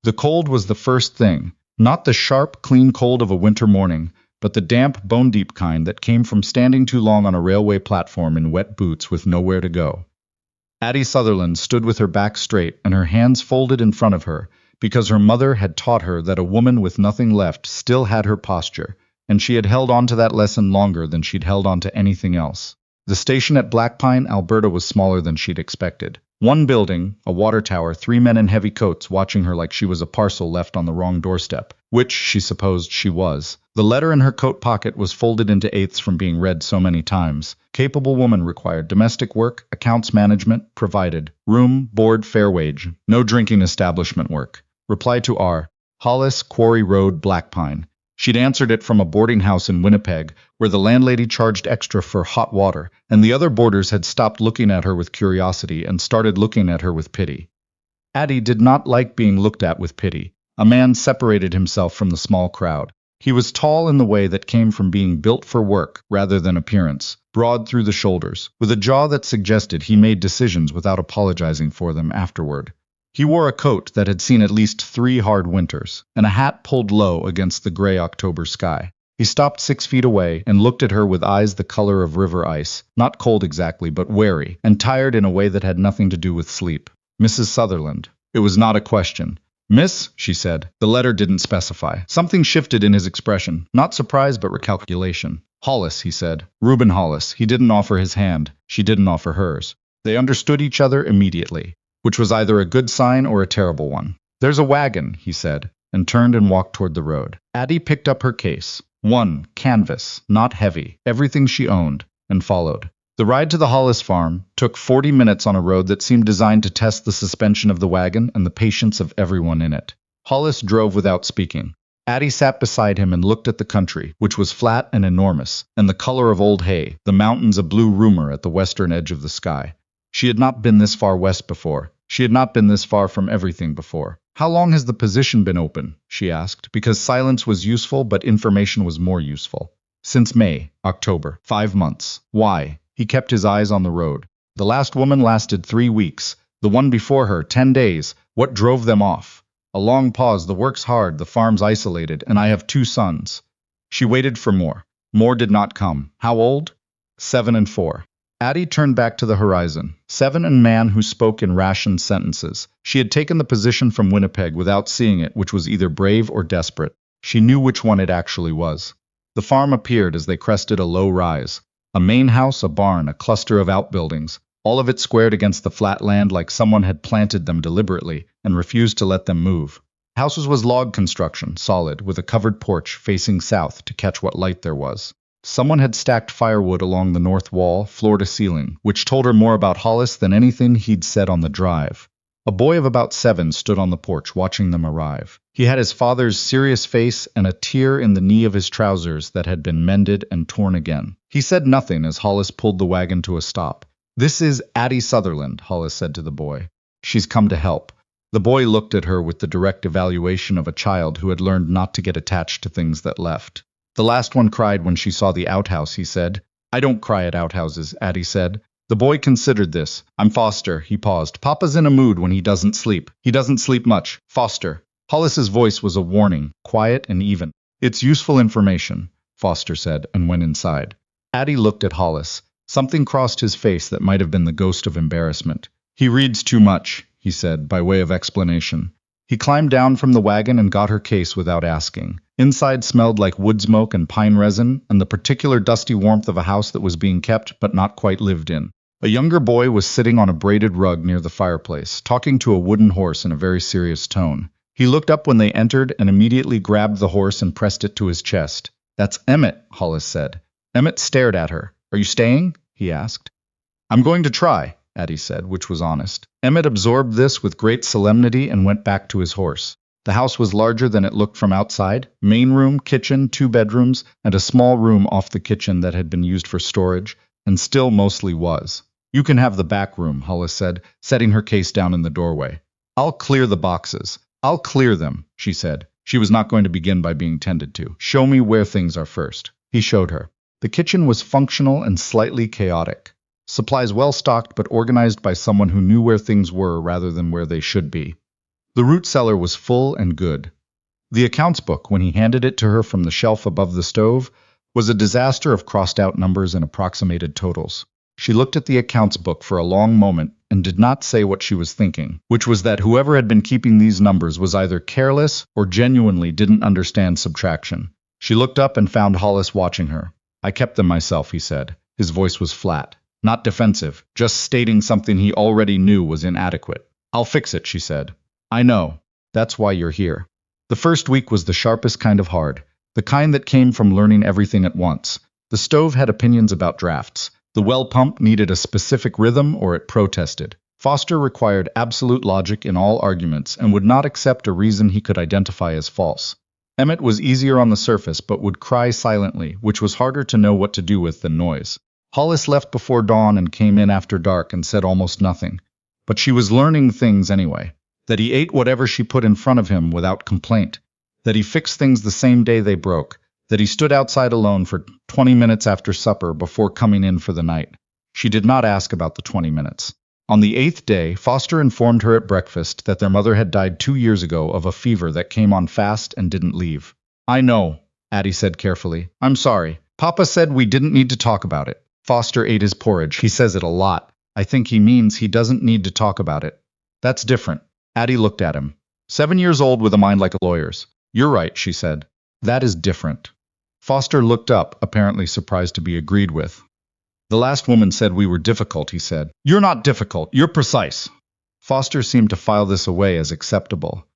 The cold was the first thing, not the sharp, clean cold of a winter morning, but the damp, bone-deep kind that came from standing too long on a railway platform in wet boots with nowhere to go. Addie Sutherland stood with her back straight and her hands folded in front of her, because her mother had taught her that a woman with nothing left still had her posture, and she had held on to that lesson longer than she'd held on to anything else. The station at Blackpine, Alberta was smaller than she'd expected. One building, a water tower, 3 men in heavy coats watching her like she was a parcel left on the wrong doorstep, which she supposed she was. The letter in her coat pocket was folded into eighths from being read so many times. Capable woman required domestic work, accounts management, provided. Room, board, fair wage. No drinking establishment work. Reply to R. Hollis, Quarry Road, Blackpine. She'd answered it from a boarding house in Winnipeg, where the landlady charged extra for hot water, and the other boarders had stopped looking at her with curiosity and started looking at her with pity. Addie did not like being looked at with pity. A man separated himself from the small crowd. He was tall in the way that came from being built for work rather than appearance, broad through the shoulders, with a jaw that suggested he made decisions without apologizing for them afterward. He wore a coat that had seen at least 3 hard winters, and a hat pulled low against the gray October sky. He stopped 6 feet away and looked at her with eyes the color of river ice, not cold exactly, but wary, and tired in a way that had nothing to do with sleep. Mrs. Sutherland. It was not a question. Miss, she said. The letter didn't specify. Something shifted in his expression, not surprise but recalculation. Hollis, he said. Reuben Hollis. He didn't offer his hand. She didn't offer hers. They understood each other immediately, which was either a good sign or a terrible one. There's a wagon, he said, and turned and walked toward the road. Addie picked up her case. One, canvas, not heavy, everything she owned, and followed. The ride to the Hollis farm took 40 minutes on a road that seemed designed to test the suspension of the wagon and the patience of everyone in it. Hollis drove without speaking. Addie sat beside him and looked at the country, which was flat and enormous, and the color of old hay, the mountains a blue rumor at the western edge of the sky. She had not been this far west before. She had not been this far from everything before. How long has the position been open? She asked, because silence was useful but information was more useful. Since May, October, 5 months. Why? He kept his eyes on the road. The last woman lasted 3 weeks. The one before her, 10 days. What drove them off? A long pause. The work's hard, the farm's isolated, and I have 2 sons. She waited for more. More did not come. How old? 7 and 4. Addie turned back to the horizon. 7 and man who spoke in rationed sentences. She had taken the position from Winnipeg without seeing it, which was either brave or desperate. She knew which one it actually was. The farm appeared as they crested a low rise. A main house, a barn, a cluster of outbuildings, all of it squared against the flat land like someone had planted them deliberately and refused to let them move. Houses was log construction, solid, with a covered porch facing south to catch what light there was. Someone had stacked firewood along the north wall, floor to ceiling, which told her more about Hollis than anything he'd said on the drive. A boy of about 7 stood on the porch watching them arrive. He had his father's serious face and a tear in the knee of his trousers that had been mended and torn again. He said nothing as Hollis pulled the wagon to a stop. This is Addie Sutherland, Hollis said to the boy. She's come to help. The boy looked at her with the direct evaluation of a child who had learned not to get attached to things that left. The last one cried when she saw the outhouse, he said. I don't cry at outhouses, Addie said. The boy considered this. I'm Foster, he paused. Papa's in a mood when he doesn't sleep. He doesn't sleep much. Foster. Hollis's voice was a warning, quiet and even. It's useful information, Foster said, and went inside. Addie looked at Hollis. Something crossed his face that might have been the ghost of embarrassment. He reads too much, he said, by way of explanation. He climbed down from the wagon and got her case without asking. Inside smelled like wood smoke and pine resin, and the particular dusty warmth of a house that was being kept but not quite lived in. A younger boy was sitting on a braided rug near the fireplace, talking to a wooden horse in a very serious tone. He looked up when they entered and immediately grabbed the horse and pressed it to his chest. That's Emmett, Hollis said. Emmett stared at her. Are you staying? He asked. I'm going to try, Addie said, which was honest. Emmett absorbed this with great solemnity and went back to his horse. The house was larger than it looked from outside. Main room, kitchen, 2 bedrooms, and a small room off the kitchen that had been used for storage, and still mostly was. You can have the back room, Hollis said, setting her case down in the doorway. I'll clear the boxes. I'll clear them, she said. She was not going to begin by being tended to. Show me where things are first. He showed her. The kitchen was functional and slightly chaotic. Supplies well stocked but organized by someone who knew where things were rather than where they should be. The root cellar was full and good. The accounts book, when he handed it to her from the shelf above the stove, was a disaster of crossed-out numbers and approximated totals. She looked at the accounts book for a long moment and did not say what she was thinking, which was that whoever had been keeping these numbers was either careless or genuinely didn't understand subtraction. She looked up and found Hollis watching her. "I kept them myself," he said. His voice was flat, not defensive, just stating something he already knew was inadequate. "I'll fix it," she said. "I know. That's why you're here." The first week was the sharpest kind of hard, the kind that came from learning everything at once. The stove had opinions about drafts. The well pump needed a specific rhythm or it protested. Foster required absolute logic in all arguments and would not accept a reason he could identify as false. Emmett was easier on the surface but would cry silently, which was harder to know what to do with than noise. Hollis left before dawn and came in after dark and said almost nothing. But she was learning things anyway. That he ate whatever she put in front of him without complaint. That he fixed things the same day they broke. That he stood outside alone for 20 minutes after supper before coming in for the night. She did not ask about the 20 minutes. On the 8th day, Foster informed her at breakfast that their mother had died 2 years ago of a fever that came on fast and didn't leave. "I know," Addie said carefully. "I'm sorry. Papa said we didn't need to talk about it." Foster ate his porridge. "He says it a lot. I think he means he doesn't need to talk about it." "That's different." Addie looked at him. 7 years old with a mind like a lawyer's. "You're right," she said. "That is different." Foster looked up, apparently surprised to be agreed with. "The last woman said we were difficult," he said. "You're not difficult, you're precise." Foster seemed to file this away as acceptable.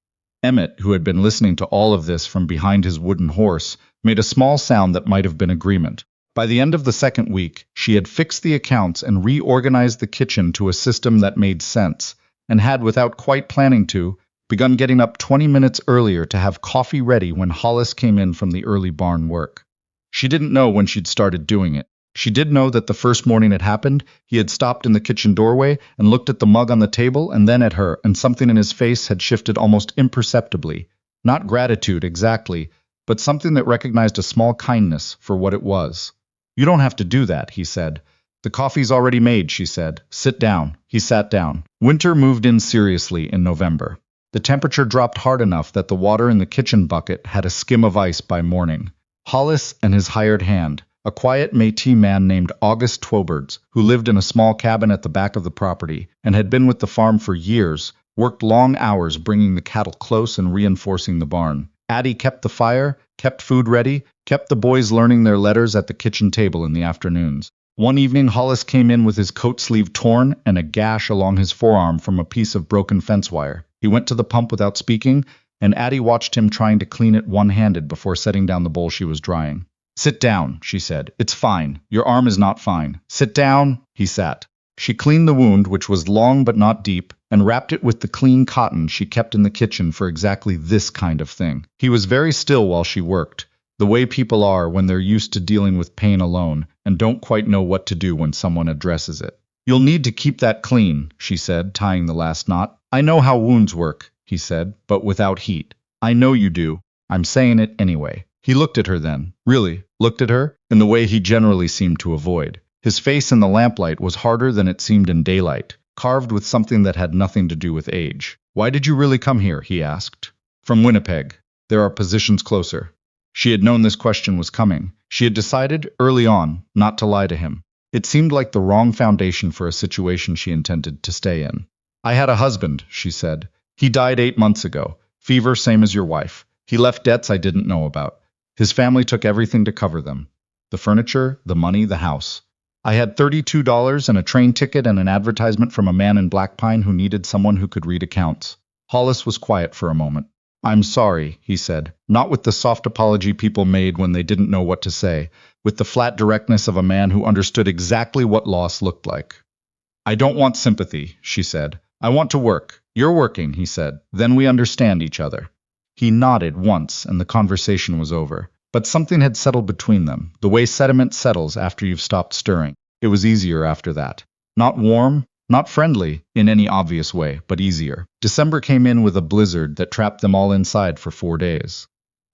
Emmett, who had been listening to all of this from behind his wooden horse, made a small sound that might have been agreement. By the end of the second week, she had fixed the accounts and reorganized the kitchen to a system that made sense, and had, without quite planning to, begun getting up 20 minutes earlier to have coffee ready when Hollis came in from the early barn work. She didn't know when she'd started doing it. She did know that the first morning it happened, he had stopped in the kitchen doorway and looked at the mug on the table and then at her, and something in his face had shifted almost imperceptibly. Not gratitude exactly, but something that recognized a small kindness for what it was. "You don't have to do that," he said. "The coffee's already made," she said. "Sit down." He sat down. Winter moved in seriously in November. The temperature dropped hard enough that the water in the kitchen bucket had a skim of ice by morning. Hollis and his hired hand, a quiet Métis man named August Twoberds, who lived in a small cabin at the back of the property and had been with the farm for years, worked long hours bringing the cattle close and reinforcing the barn. Addie kept the fire, kept food ready, kept the boys learning their letters at the kitchen table in the afternoons. One evening, Hollis came in with his coat sleeve torn and a gash along his forearm from a piece of broken fence wire. He went to the pump without speaking, and Addie watched him trying to clean it one-handed before setting down the bowl she was drying. "Sit down," she said. "It's fine. Your arm is not fine. Sit down." He sat. She cleaned the wound, which was long but not deep, and wrapped it with the clean cotton she kept in the kitchen for exactly this kind of thing. He was very still while she worked, the way people are when they're used to dealing with pain alone and don't quite know what to do when someone addresses it. "You'll need to keep that clean," she said, tying the last knot. "I know how wounds work," he said, "but without heat." "I know you do. I'm saying it anyway." He looked at her then. Really, looked at her, in the way he generally seemed to avoid. His face in the lamplight was harder than it seemed in daylight, carved with something that had nothing to do with age. "Why did you really come here?" he asked. "From Winnipeg. There are positions closer." She had known this question was coming. She had decided, early on, not to lie to him. It seemed like the wrong foundation for a situation she intended to stay in. "I had a husband," she said. "He died 8 months ago. Fever, same as your wife. He left debts I didn't know about. His family took everything to cover them. The furniture, the money, the house. I had $32 and a train ticket and an advertisement from a man in Blackpine who needed someone who could read accounts." Hollis was quiet for a moment. "I'm sorry," he said, not with the soft apology people made when they didn't know what to say, with the flat directness of a man who understood exactly what loss looked like. "I don't want sympathy," she said. "I want to work." "You're working," he said. "Then we understand each other." He nodded once, and the conversation was over. But something had settled between them, the way sediment settles after you've stopped stirring. It was easier after that. Not warm, not friendly, in any obvious way, but easier. December came in with a blizzard that trapped them all inside for 4 days.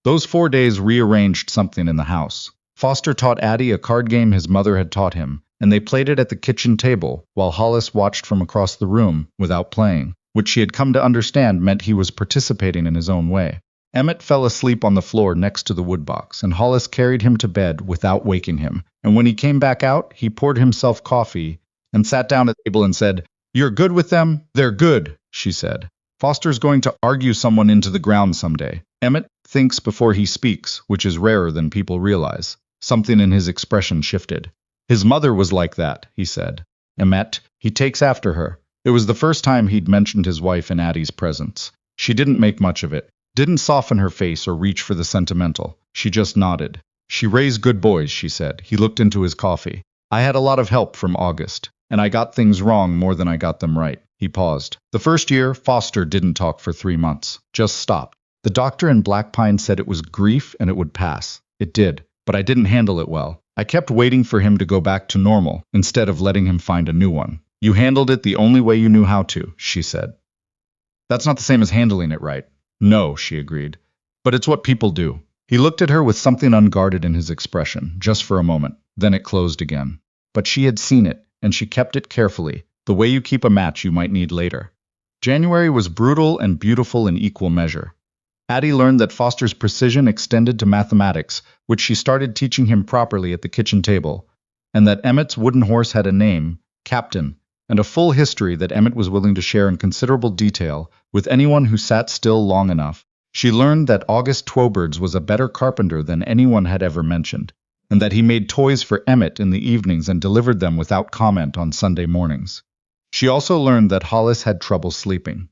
Those 4 days rearranged something in the house. Foster taught Addie a card game his mother had taught him, and they played it at the kitchen table, while Hollis watched from across the room, without playing. which she had come to understand meant he was participating in his own way. Emmett fell asleep on the floor next to the woodbox, and Hollis carried him to bed without waking him. And when he came back out, he poured himself coffee and sat down at the table and said, "You're good with them? They're good," she said. "Foster's going to argue someone into the ground someday." Emmett thinks before he speaks, which is rarer than people realize. Something in his expression shifted. "His mother was like that," he said. "Emmett, he takes after her." It was the first time he'd mentioned his wife in Addie's presence. She didn't make much of it, didn't soften her face or reach for the sentimental. She just nodded. "She raised good boys," she said. He looked into his coffee. "I had a lot of help from August, and I got things wrong more than I got them right." He paused. "The first year, Foster didn't talk for 3 months. Just stopped. The doctor in Blackpine said it was grief and it would pass. It did, but I didn't handle it well. I kept waiting for him to go back to normal, instead of letting him find a new one." "You handled it the only way you knew how to," she said. "That's not the same as handling it right." "No," she agreed. "But it's what people do." He looked at her with something unguarded in his expression, just for a moment. Then it closed again. But she had seen it, and she kept it carefully, the way you keep a match you might need later. January was brutal and beautiful in equal measure. Addie learned that Foster's precision extended to mathematics, which she started teaching him properly at the kitchen table, and that Emmett's wooden horse had a name, Captain, and a full history that Emmett was willing to share in considerable detail with anyone who sat still long enough. She learned that August Twoberds was a better carpenter than anyone had ever mentioned, and that he made toys for Emmett in the evenings and delivered them without comment on Sunday mornings. She also learned that Hollis had trouble sleeping.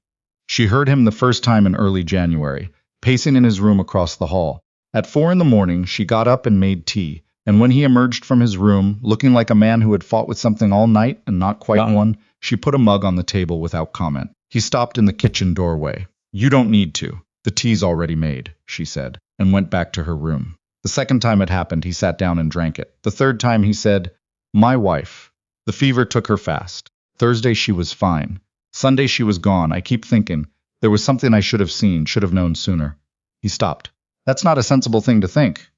She heard him the first time in early January, pacing in his room across the hall. At 4 in the morning, she got up and made tea, and when he emerged from his room, looking like a man who had fought with something all night and not quite won, she put a mug on the table without comment. He stopped in the kitchen doorway. "You don't need to. The tea's already made," she said, and went back to her room. The second time it happened, he sat down and drank it. The third time he said, "My wife. The fever took her fast. Thursday she was fine. Sunday she was gone. I keep thinking, there was something I should have seen, should have known sooner." He stopped. "That's not a sensible thing to think."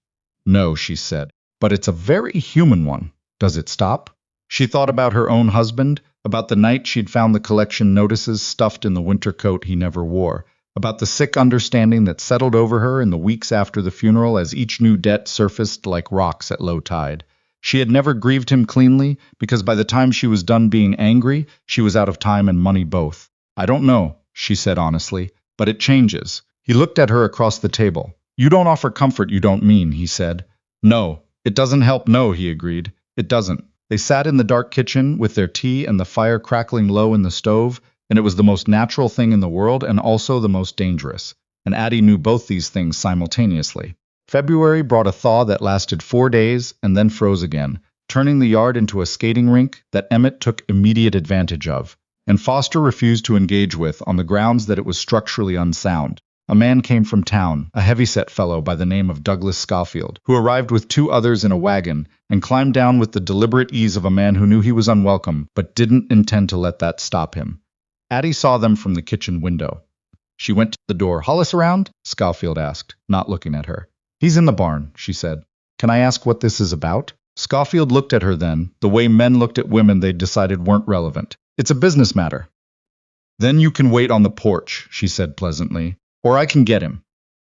"No," she said, "but it's a very human one. Does it stop?" She thought about her own husband, about the night she'd found the collection notices stuffed in the winter coat he never wore, about the sick understanding that settled over her in the weeks after the funeral as each new debt surfaced like rocks at low tide. She had never grieved him cleanly, because by the time she was done being angry, she was out of time and money both. "I don't know," she said honestly, "but it changes." He looked at her across the table. "You don't offer comfort you don't mean," he said. "No, it doesn't help, no," he agreed. "It doesn't." They sat in the dark kitchen with their tea and the fire crackling low in the stove, and it was the most natural thing in the world and also the most dangerous. And Addie knew both these things simultaneously. February brought a thaw that lasted 4 days and then froze again, turning the yard into a skating rink that Emmett took immediate advantage of, and Foster refused to engage with on the grounds that it was structurally unsound. A man came from town, a heavyset fellow by the name of Douglas Schofield, who arrived with 2 others in a wagon and climbed down with the deliberate ease of a man who knew he was unwelcome but didn't intend to let that stop him. Addie saw them from the kitchen window. She went to the door. "Hollis around?" Schofield asked, not looking at her. "He's in the barn," she said. "Can I ask what this is about?" Schofield looked at her then, the way men looked at women they'd decided weren't relevant. "It's a business matter." "Then you can wait on the porch," she said pleasantly. "Or I can get him."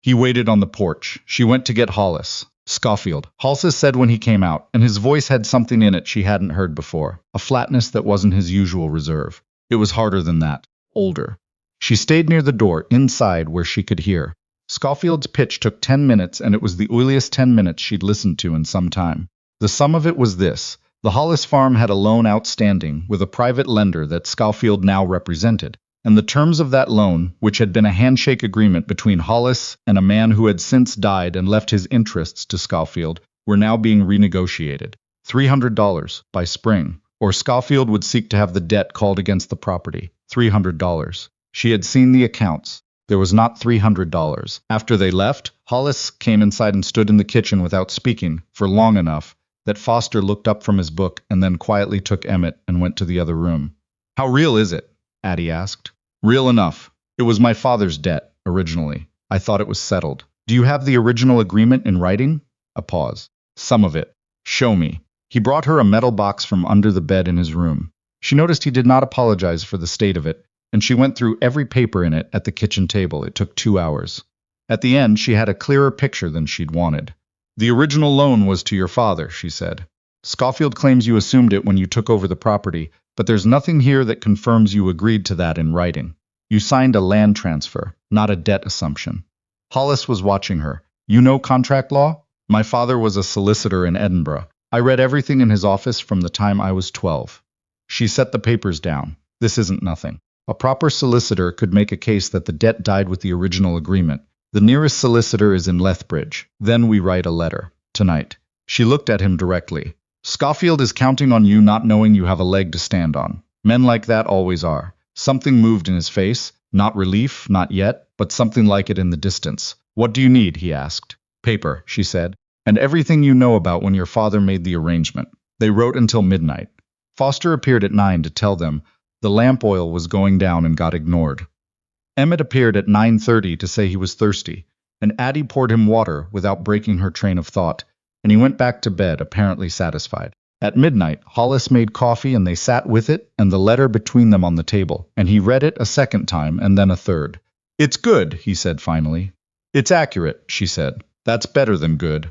He waited on the porch. She went to get Hollis. "Schofield," Hollis said when he came out, and his voice had something in it she hadn't heard before, a flatness that wasn't his usual reserve. It was harder than that. Older. She stayed near the door, inside, where she could hear. Schofield's pitch took 10 minutes, and it was the oiliest 10 minutes she'd listened to in some time. The sum of it was this. The Hollis farm had a loan outstanding with a private lender that Schofield now represented, and the terms of that loan, which had been a handshake agreement between Hollis and a man who had since died and left his interests to Schofield, were now being renegotiated. $300 by spring, or Schofield would seek to have the debt called against the property. $300. She had seen the accounts. There was not $300. After they left, Hollis came inside and stood in the kitchen without speaking for long enough that Foster looked up from his book and then quietly took Emmett and went to the other room. "How real is it?" Addie asked. "Real enough. It was my father's debt, originally. I thought it was settled." "Do you have the original agreement in writing?" A pause. "Some of it." "Show me." He brought her a metal box from under the bed in his room. She noticed he did not apologize for the state of it, and she went through every paper in it at the kitchen table. It took 2 hours. At the end, she had a clearer picture than she'd wanted. The original loan was to your father, she said. Schofield claims you assumed it when you took over the property, but there's nothing here that confirms you agreed to that in writing. You signed a land transfer, not a debt assumption. Hollis was watching her. You know contract law? My father was a solicitor in Edinburgh. I read everything in his office from the time I was 12. She set the papers down. This isn't nothing. A proper solicitor could make a case that the debt died with the original agreement. The nearest solicitor is in Lethbridge. Then we write a letter. Tonight. She looked at him directly. Schofield is counting on you not knowing you have a leg to stand on. Men like that always are. Something moved in his face. Not relief, not yet, but something like it in the distance. What do you need? He asked. Paper, she said. And everything you know about when your father made the arrangement. They wrote until midnight. Foster appeared at 9 to tell them the lamp oil was going down and got ignored. Emmett appeared at 9:30 to say he was thirsty, and Addie poured him water without breaking her train of thought, and he went back to bed apparently satisfied. At midnight, Hollis made coffee and they sat with it and the letter between them on the table, and he read it a second time and then a third. It's good, he said finally. It's accurate, she said. That's better than good.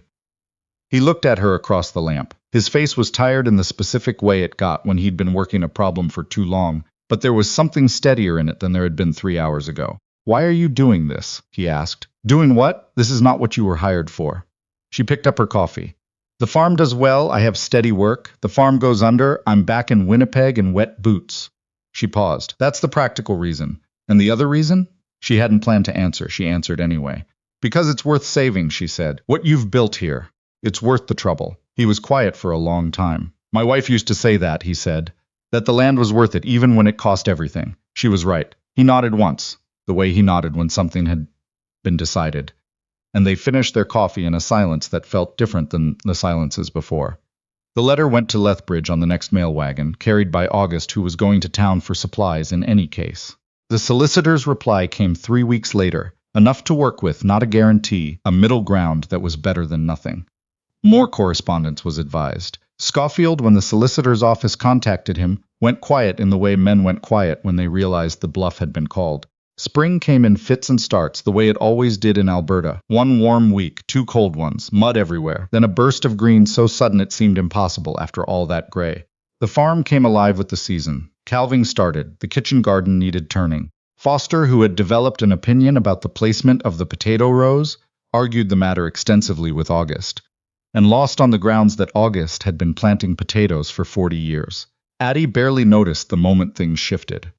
He looked at her across the lamp. His face was tired in the specific way it got when he'd been working a problem for too long, but there was something steadier in it than there had been 3 hours ago. Why are you doing this? He asked. Doing what? This is not what you were hired for. She picked up her coffee. The farm does well, I have steady work. The farm goes under, I'm back in Winnipeg in wet boots. She paused. That's the practical reason. And the other reason? She hadn't planned to answer. She answered anyway. Because it's worth saving, she said. What you've built here. It's worth the trouble. He was quiet for a long time. My wife used to say that, he said. That the land was worth it even when it cost everything. She was right. He nodded once, the way he nodded when something had been decided. And they finished their coffee in a silence that felt different than the silences before. The letter went to Lethbridge on the next mail wagon, carried by August, who was going to town for supplies in any case. The solicitor's reply came 3 weeks later, enough to work with, not a guarantee, a middle ground that was better than nothing. More correspondence was advised. Schofield, when the solicitor's office contacted him, went quiet in the way men went quiet when they realized the bluff had been called. Spring came in fits and starts, the way it always did in Alberta. 1 warm week, 2 cold ones, mud everywhere, then a burst of green so sudden it seemed impossible after all that gray. The farm came alive with the season. Calving started. The kitchen garden needed turning. Foster, who had developed an opinion about the placement of the potato rows, argued the matter extensively with August, and lost on the grounds that August had been planting potatoes for 40 years. Addie barely noticed the moment things shifted.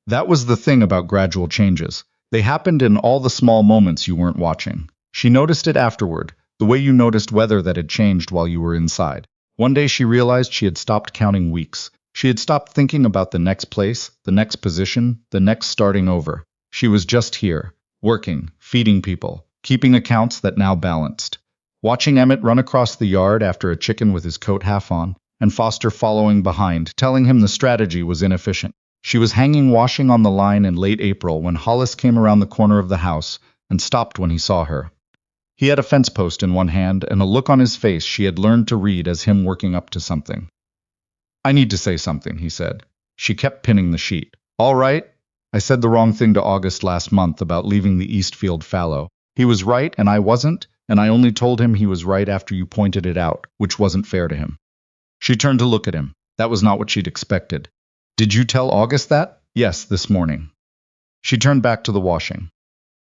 That was the thing about gradual changes. They happened in all the small moments you weren't watching. She noticed it afterward, the way you noticed weather that had changed while you were inside. One day she realized she had stopped counting weeks. She had stopped thinking about the next place, the next position, the next starting over. She was just here, working, feeding people, keeping accounts that now balanced. Watching Emmett run across the yard after a chicken with his coat half on, and Foster following behind, telling him the strategy was inefficient. She was hanging washing on the line in late April when Hollis came around the corner of the house and stopped when he saw her. He had a fence post in one hand and a look on his face she had learned to read as him working up to something. I need to say something, he said. She kept pinning the sheet. All right. I said the wrong thing to August last month about leaving the Eastfield fallow. He was right and I wasn't, and I only told him he was right after you pointed it out, which wasn't fair to him. She turned to look at him. That was not what she'd expected. Did you tell August that? Yes, this morning. She turned back to the washing.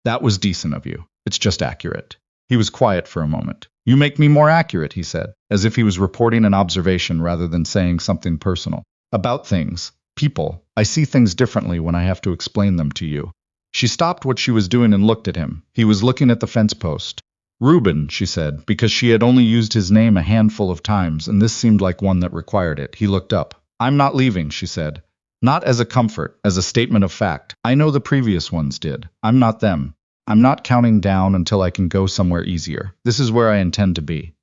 That was decent of you. It's just accurate. He was quiet for a moment. You make me more accurate, he said, as if he was reporting an observation rather than saying something personal. About things. People. I see things differently when I have to explain them to you. She stopped what she was doing and looked at him. He was looking at the fence post. Reuben, she said, because she had only used his name a handful of times, and this seemed like one that required it. He looked up. I'm not leaving, she said. Not as a comfort, as a statement of fact. I know the previous ones did. I'm not them. I'm not counting down until I can go somewhere easier. This is where I intend to be.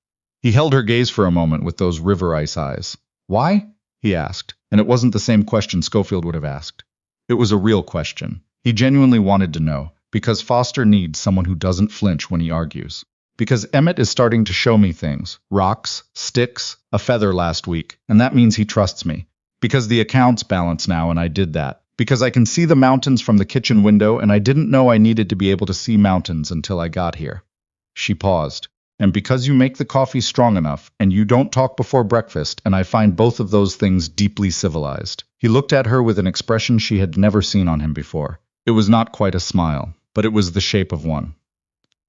He held her gaze for a moment with those river ice eyes. Why? He asked, and it wasn't the same question Schofield would have asked. It was a real question. He genuinely wanted to know, because Foster needs someone who doesn't flinch when he argues. Because Emmett is starting to show me things. Rocks, sticks, a feather last week, and that means he trusts me. Because the accounts balance now and I did that. Because I can see the mountains from the kitchen window, and I didn't know I needed to be able to see mountains until I got here. She paused. And because you make the coffee strong enough, and you don't talk before breakfast, and I find both of those things deeply civilized. He looked at her with an expression she had never seen on him before. It was not quite a smile, but it was the shape of one.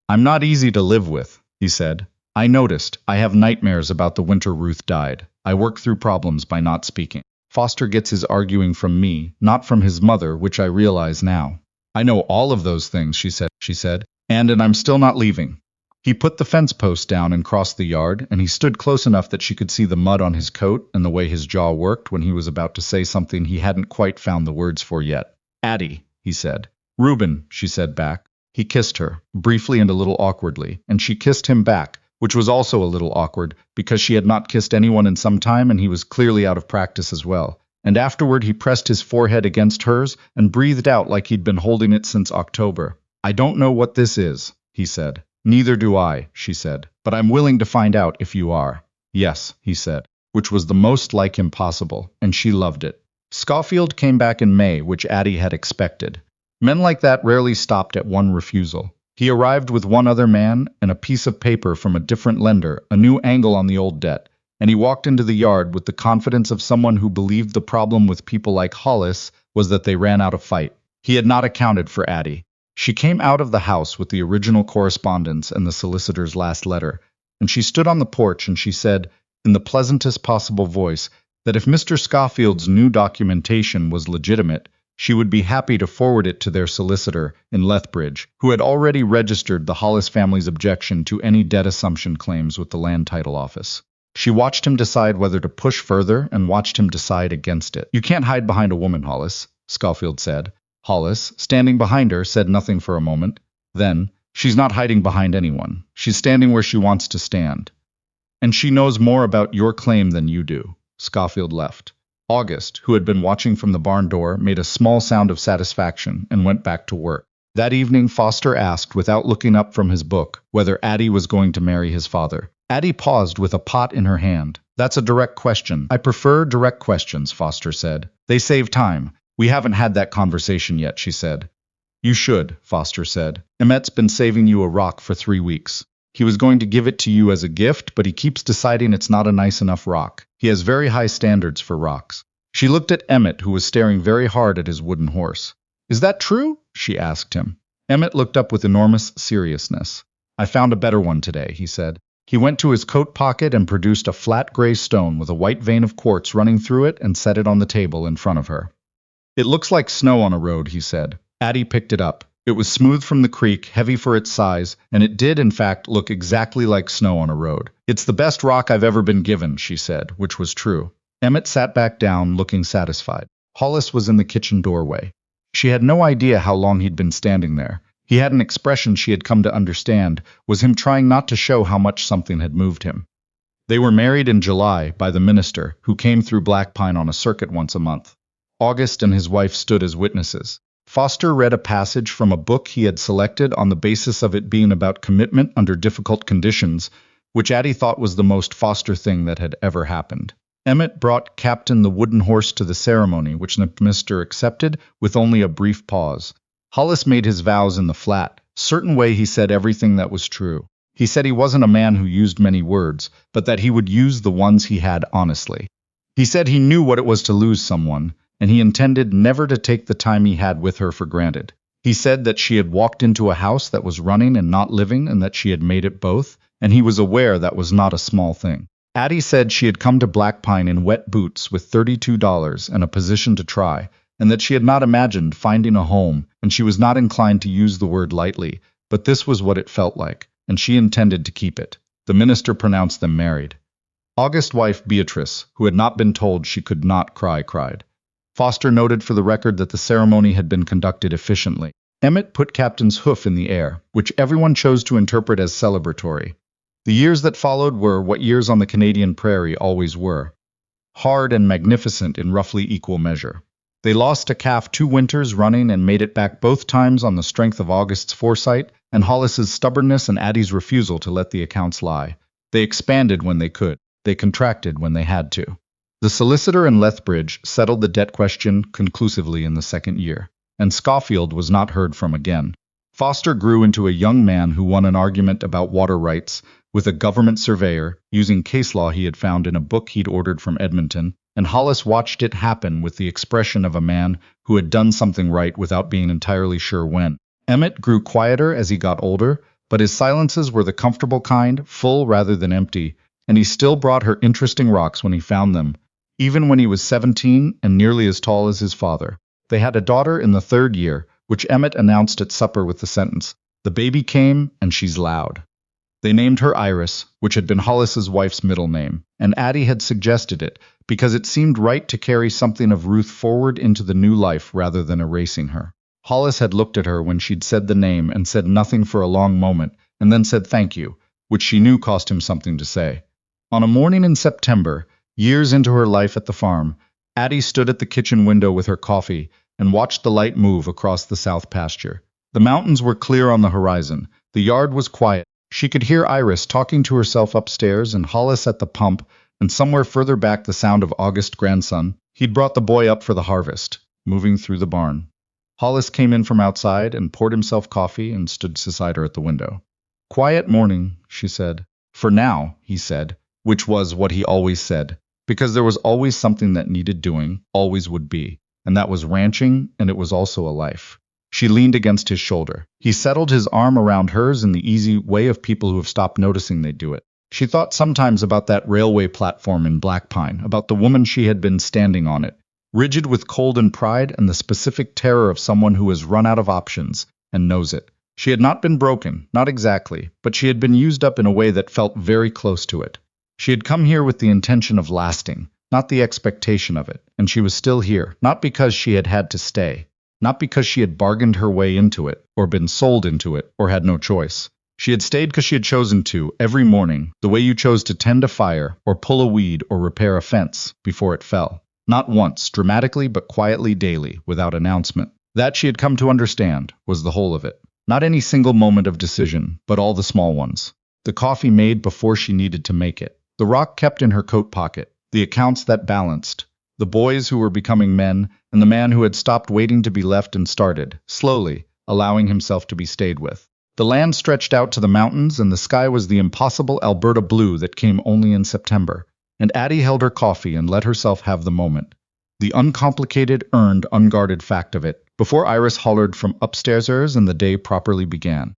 I'm not easy to live with, he said. I noticed. I have nightmares about the winter Ruth died. I work through problems by not speaking. Foster gets his arguing from me, not from his mother, which I realize now. I know all of those things, she said, and I'm still not leaving. He put the fence post down and crossed the yard, and he stood close enough that she could see the mud on his coat and the way his jaw worked when he was about to say something he hadn't quite found the words for yet. Addie, he said. Reuben, she said back. He kissed her, briefly and a little awkwardly, and she kissed him back, which was also a little awkward, because she had not kissed anyone in some time and he was clearly out of practice as well. And afterward he pressed his forehead against hers and breathed out like he'd been holding it since October. I don't know what this is, he said. Neither do I, she said, but I'm willing to find out if you are. Yes, he said, which was the most like him possible, and she loved it. Schofield came back in May, which Addie had expected. Men like that rarely stopped at one refusal. He arrived with one other man and a piece of paper from a different lender, a new angle on the old debt, and he walked into the yard with the confidence of someone who believed the problem with people like Hollis was that they ran out of fight. He had not accounted for Addie. She came out of the house with the original correspondence and the solicitor's last letter, and she stood on the porch and she said, in the pleasantest possible voice, that if Mr. Schofield's new documentation was legitimate, she would be happy to forward it to their solicitor in Lethbridge, who had already registered the Hollis family's objection to any debt assumption claims with the Land Title Office. She watched him decide whether to push further and watched him decide against it. You can't hide behind a woman, Hollis, Schofield said. Hollis, standing behind her, said nothing for a moment. Then, she's not hiding behind anyone. She's standing where she wants to stand. And she knows more about your claim than you do. Schofield left. August, who had been watching from the barn door, made a small sound of satisfaction and went back to work. That evening, Foster asked, without looking up from his book, whether Addie was going to marry his father. Addie paused with a pot in her hand. That's a direct question. I prefer direct questions, Foster said. They save time. We haven't had that conversation yet, she said. You should, Foster said. Emmet's been saving you a rock for 3 weeks. He was going to give it to you as a gift, but he keeps deciding it's not a nice enough rock. He has very high standards for rocks. She looked at Emmet, who was staring very hard at his wooden horse. Is that true? She asked him. Emmet looked up with enormous seriousness. I found a better one today, he said. He went to his coat pocket and produced a flat gray stone with a white vein of quartz running through it and set it on the table in front of her. It looks like snow on a road, he said. Addie picked it up. It was smooth from the creek, heavy for its size, and it did, in fact, look exactly like snow on a road. It's the best rock I've ever been given, she said, which was true. Emmet sat back down, looking satisfied. Hollis was in the kitchen doorway. She had no idea how long he'd been standing there. He had an expression she had come to understand, was him trying not to show how much something had moved him. They were married in July by the minister, who came through Blackpine on a circuit once a month. August and his wife stood as witnesses. Foster read a passage from a book he had selected on the basis of it being about commitment under difficult conditions, which Addie thought was the most Foster thing that had ever happened. Emmet brought Captain the wooden horse to the ceremony, which the minister accepted with only a brief pause. Hollis made his vows in the flat, certain way he said everything that was true. He said he wasn't a man who used many words, but that he would use the ones he had honestly. He said he knew what it was to lose someone, and he intended never to take the time he had with her for granted. He said that she had walked into a house that was running and not living, and that she had made it both, and he was aware that was not a small thing. Addie said she had come to Blackpine in wet boots with $32 and a position to try, and that she had not imagined finding a home, and she was not inclined to use the word lightly, but this was what it felt like, and she intended to keep it. The minister pronounced them married. August's wife Beatrice, who had not been told she could not cry, cried. Foster noted for the record that the ceremony had been conducted efficiently. Emmet put Captain's hoof in the air, which everyone chose to interpret as celebratory. The years that followed were what years on the Canadian prairie always were. Hard and magnificent in roughly equal measure. They lost a calf 2 winters running and made it back both times on the strength of August's foresight and Hollis's stubbornness and Addie's refusal to let the accounts lie. They expanded when they could. They contracted when they had to. The solicitor in Lethbridge settled the debt question conclusively in the second year, and Schofield was not heard from again. Foster grew into a young man who won an argument about water rights with a government surveyor using case law he had found in a book he'd ordered from Edmonton, and Hollis watched it happen with the expression of a man who had done something right without being entirely sure when. Emmett grew quieter as he got older, but his silences were the comfortable kind, full rather than empty, and he still brought her interesting rocks when he found them, even when he was 17 and nearly as tall as his father. They had a daughter in the third year, which Emmett announced at supper with the sentence, "The baby came, and she's loud." They named her Iris, which had been Hollis's wife's middle name, and Addie had suggested it because it seemed right to carry something of Ruth forward into the new life rather than erasing her. Hollis had looked at her when she'd said the name and said nothing for a long moment, and then said thank you, which she knew cost him something to say. On a morning in September, years into her life at the farm, Addie stood at the kitchen window with her coffee and watched the light move across the south pasture. The mountains were clear on the horizon. The yard was quiet. She could hear Iris talking to herself upstairs and Hollis at the pump, and somewhere further back the sound of August grandson. He'd brought the boy up for the harvest, moving through the barn. Hollis came in from outside and poured himself coffee and stood beside her at the window. "Quiet morning," she said. "For now," he said, which was what he always said, because there was always something that needed doing, always would be, and that was ranching, and it was also a life. She leaned against his shoulder. He settled his arm around hers in the easy way of people who have stopped noticing they do it. She thought sometimes about that railway platform in Blackpine, about the woman she had been standing on it, rigid with cold and pride and the specific terror of someone who has run out of options and knows it. She had not been broken, not exactly, but she had been used up in a way that felt very close to it. She had come here with the intention of lasting, not the expectation of it, and she was still here, not because she had had to stay. Not because she had bargained her way into it, or been sold into it, or had no choice. She had stayed because she had chosen to, every morning, the way you chose to tend a fire, or pull a weed, or repair a fence, before it fell. Not once, dramatically but quietly daily, without announcement. That she had come to understand was the whole of it. Not any single moment of decision, but all the small ones. The coffee made before she needed to make it. The rock kept in her coat pocket. The accounts that balanced. The boys who were becoming men, and the man who had stopped waiting to be left and started, slowly, allowing himself to be stayed with. The land stretched out to the mountains, and the sky was the impossible Alberta blue that came only in September. And Addie held her coffee and let herself have the moment. The uncomplicated, earned, unguarded fact of it, before Iris hollered from upstairs and the day properly began.